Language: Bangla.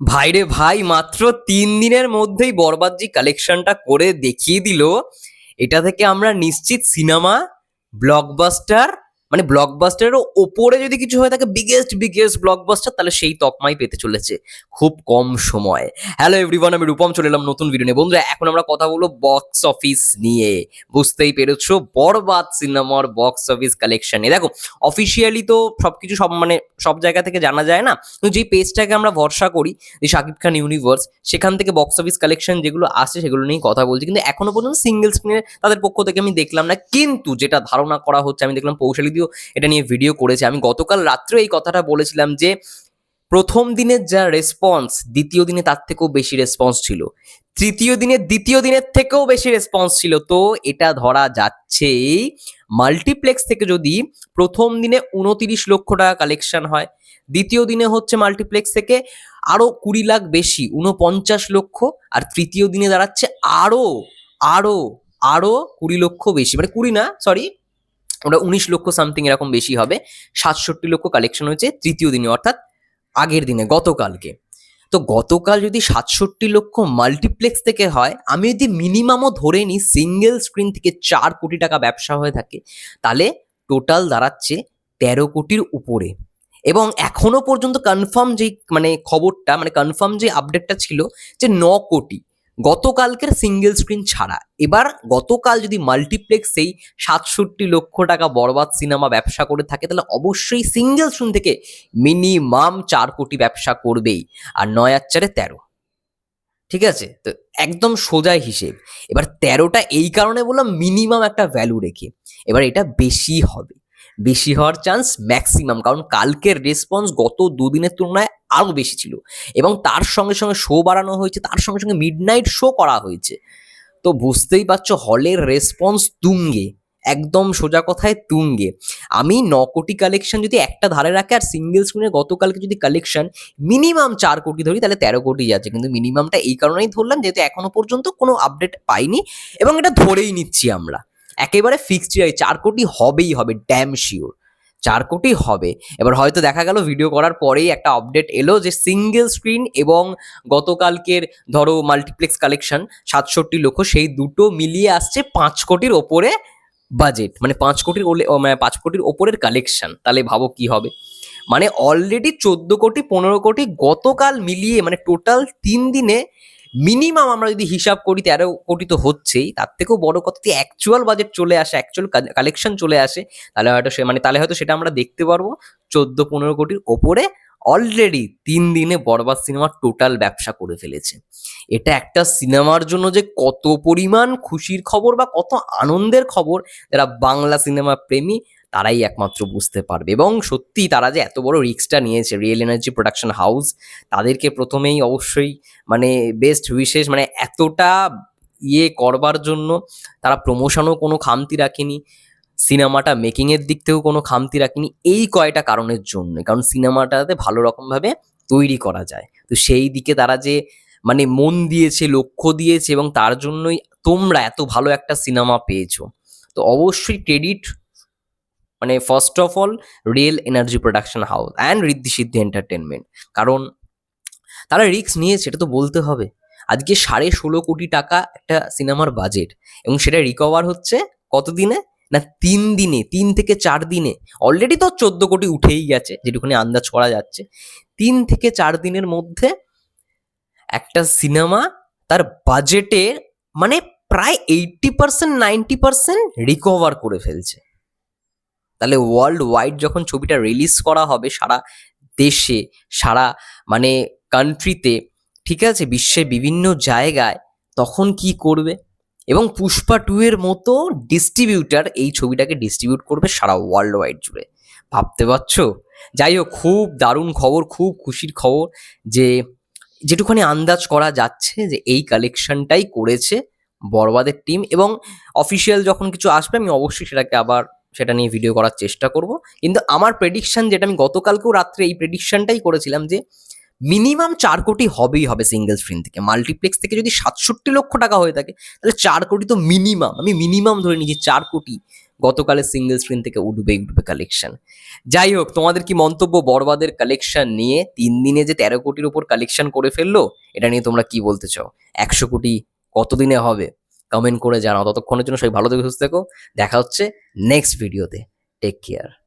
ভাইরে ভাই, মাত্র ৩ দিনের মধ্যেই বরবাদ জি কালেকশনটা করে দেখিয়ে দিল। এটা থেকে আমরা নিশ্চিত সিনেমা ব্লকবাস্টার, মানে ব্লকবাস্টারেরও ওপরে যদি কিছু হয়ে থাকে, বিগেস্ট বিগেস্ট ব্লকবাস্টার, তাহলে সেই তকমাই পেতে চলেছে খুব কম সময়। হ্যালো এভরিওয়ান, আমি রূপম চলে এলাম নতুন ভিডিও নিয়ে। বন্ধুরা, এখন আমরা কথা বলবো বক্স অফিস নিয়ে। বুঝতেই পেরেছো, বরবাদ সিনেমার বক্স অফিস কালেকশন নিয়ে। দেখো, অফিসিয়ালি তো সবকিছু মানে সব জায়গা থেকে জানা যায় না, কিন্তু যে পেজটাকে আমরা ভরসা করি, যে শাকিব খান ইউনিভার্স, সেখান থেকে বক্স অফিস কালেকশন যেগুলো আসে সেগুলো নিয়েই কথা বলছি। কিন্তু এখনো পর্যন্ত সিঙ্গেল স্ক্রিনে তাদের পক্ষ থেকে আমি দেখলাম না। কিন্তু যেটা ধারণা করা হচ্ছে, আমি দেখলাম পৌশালিদিও এটা নিয়ে ভিডিও করেছে। আমি গতকাল রাত্রে এই কথাটা বলেছিলাম যে প্রথম দিনের যা রেসপন্স, দ্বিতীয় দিনে তার থেকেও বেশি রেসপন্স ছিল, তৃতীয় দিনে দ্বিতীয় দিনের থেকেও বেশি রেসপন্স ছিল। তো এটা ধরা যাচ্ছে মাল্টিপ্লেক্স থেকে যদি প্রথম দিনে 29 লক্ষ টাকা কালেকশন হয়, দ্বিতীয় দিনে হচ্ছে মাল্টিপ্লেক্স থেকে আরো 20 লাখ বেশি, 49 লক্ষ, আর তৃতীয় দিনে দাঁড়াচ্ছে আরো আরো আরো 20 লক্ষ বেশি, মানে 20 না, সরি, ওটা 19 লক্ষ সামথিং এরকম বেশি হবে। 67 লক্ষ কালেকশন হয়েছে তৃতীয় দিনে, অর্থাৎ আগের দিনে, গতকালকে। তো গতকাল যদি 67 লক্ষ মাল্টিপ্লেক্স থেকে হয়, আমি যদি মিনিমামও ধরে নিই সিঙ্গেল স্ক্রিন থেকে 4 কোটি টাকা ব্যবসা হয়ে থাকে, তাহলে টোটাল দাঁড়াচ্ছে 13 কোটির উপরে। এবং এখনো পর্যন্ত কনফার্ম যে মানে খবরটা, মানে কনফার্ম যে আপডেটটা ছিল, যে 9 কোটি গতকালকের সিঙ্গেল স্ক্রিন ছাড়া। এবার গতকাল যদি মাল্টিপ্লেক্সেই 67 লক্ষ টাকা বরবাদ সিনেমা ব্যবসা করে থাকে, তাহলে অবশ্যই সিঙ্গেল স্ক্রিন থেকে মিনিমাম 4 কোটি ব্যবসা করবেই। আর 9 আর 4 13, ঠিক আছে? তো একদম সোজাই হিসেব। এবার 13টা এই কারণে বললাম মিনিমাম একটা ভ্যালু রেখে। এবার এটা বেশি হবে, বেশি হওয়ার চান্স ম্যাক্সিমাম, কারণ কালকের রেসপন্স গত দুদিনের তুলনায় আরো বেশি ছিল। এবং তার সঙ্গে সঙ্গে শো বাড়ানো হয়েছে, তার সঙ্গে সঙ্গে মিডনাইট শো করা হয়েছে। তো বুঝতেই পারছো, হলের রেসপন্স তুঙ্গে, একদম সোজা কথায় তুঙ্গে। আমি 9 কোটি কালেকশন যদি একটা ধারে রাখে, আর সিঙ্গেল স্ক্রিনে গতকালকে যদি কালেকশন মিনিমাম 4 কোটি ধরি, তাহলে 13 কোটি যাচ্ছে। কিন্তু মিনিমামটা এই কারণেই ধরলাম, যেহেতু এখনো পর্যন্ত কোনো আপডেট পাইনি, এবং এটা ধরেই নিচ্ছি আমরা একেবারে ফিক্সড, 4 কোটি হবেই হবে, ড্যাম শিওর 4 কোটি হবে। এবার হয়তো দেখা গেল ভিডিও করার পরেই একটা আপডেট এলো যে সিঙ্গেল স্ক্রিন এবং গতকালকের ধরো মাল্টিপ্লেক্স কালেকশন 67 লক্ষ, সেই দুটো মিলিয়ে আসছে 5 কোটির ওপরে বাজেট, মানে 5 কোটির মানে 5 কোটির ওপরের কালেকশন। তাহলে ভাবো কি হবে, মানে অলরেডি 14 কোটি 15 কোটি গতকাল মিলিয়ে, মানে টোটাল 3 দিনে মিনিমাম আমরা যদি হিসাব করি 13 কোটি তো হচ্ছেই। তার থেকেও বড় কথা, যদি অ্যাকচুয়াল বাজেট চলে আসে, অ্যাকচুয়াল কালেকশন চলে আসে, তাহলে হয়তো তাহলে হয়তো সেটা আমরা দেখতে পারবো 14-15 কোটির ওপরে। অলরেডি 3 দিনে বরবাদ সিনেমা টোটাল ব্যবসা করে ফেলেছে। এটা একটা সিনেমার জন্য যে কত পরিমাণ খুশির খবর বা কত আনন্দের খবর, যারা বাংলা সিনেমা প্রেমী তারাই একমাত্র বুঝতে পারবে। এবং সত্যি তারা যে এত বড় রিস্কটা নিয়েছে, রিয়েল এনার্জি প্রোডাকশন হাউস, তাদেরকে প্রথমেই অবশ্যই মানে বেস্ট উইশেস। মানে এতটা করবার জন্য তারা প্রমোশনও কোনো খামতি রাখেনি, সিনেমাটা মেকিংয়ের দিক থেকেও কোনো খামতি রাখেনি, এই কয়টা কারণের জন্য। কারণ সিনেমাটাতে ভালো রকমভাবে তৈরি করা যায়, তো সেই দিকে তারা যে মানে মন দিয়েছে, লক্ষ্য দিয়েছে, এবং তার জন্যই তোমরা এত ভালো একটা সিনেমা পেয়েছো। তো অবশ্যই ক্রেডিট, মানে first of all Real Energy Production House and Riddhi Siddhi Entertainment. কারণ তারা রিস্ক নিয়েছে, এটা তো বলতে হবে। আজকে 16.5 কোটি টাকা একটা সিনেমার বাজেট, এবং সেটা রিকভার হচ্ছে কত দিনে? না, 3 দিনে, 3 থেকে 4 দিনে। অলরেডি তো 14 কোটি উঠেই গেছে, যেটুকুনি আন্দাজ করা যাচ্ছে। 3 থেকে 4 দিনের মধ্যে একটা সিনেমা তার বাজেটের মানে প্রায় 80% 90% রিকভার করে ফেলছে। তাহলে ওয়ার্ল্ড ওয়াইড যখন ছবিটা রিলিজ করা হবে সারা দেশে, সারা মানে কান্ট্রিতে, ঠিক আছে, বিশ্বের বিভিন্ন জায়গায়, তখন কি করবে? এবং পুষ্পা 2 এর মতো ডিস্ট্রিবিউটার এই ছবিটাকে ডিস্ট্রিবিউট করবে সারা ওয়ার্ল্ড ওয়াইড জুড়ে। ভাবতে পারছো? যাই হোক, খুব দারুণ খবর, খুব খুশির খবর, যে যেটুখানি আন্দাজ করা যাচ্ছে যে এই কালেকশনটাই করেছে বরবাদের টিম। এবং অফিসিয়াল যখন কিছু আসবে, আমি অবশ্যই সেটাকে আবার সেটা নিয়ে ভিডিও করার চেষ্টা করব। কিন্তু আমার প্রেডিকশন, যেটা আমি গতকালকেও রাত্রে এই প্রেডিকশনটাই করেছিলাম, যে মিনিমাম 4 কোটি হবেই হবে সিঙ্গেল স্ক্রিন থেকে। মাল্টিপ্লেক্স থেকে যদি 67 লক্ষ টাকা হয়ে থাকে, তাহলে 4 কোটি তো মিনিমাম, আমি মিনিমাম ধরে নিয়েছি 4 কোটি গতকালের সিঙ্গেল স্ক্রিন থেকে উঠবে কালেকশন। যাই হোক, তোমাদের কি মন্তব্য বরবাদের কালেকশন নিয়ে? 3 দিনে যে 13 কোটির উপর কালেকশন করে ফেললো, এটা নিয়ে তোমরা কি বলতে চাও? 100 কোটি কতদিনে হবে? কমেন্ট করে জানাও। ততক্ষণের জন্য সবাই ভালো থেকো, সুস্থ থেকো। দেখা হচ্ছে নেক্সট ভিডিওতে। Take care.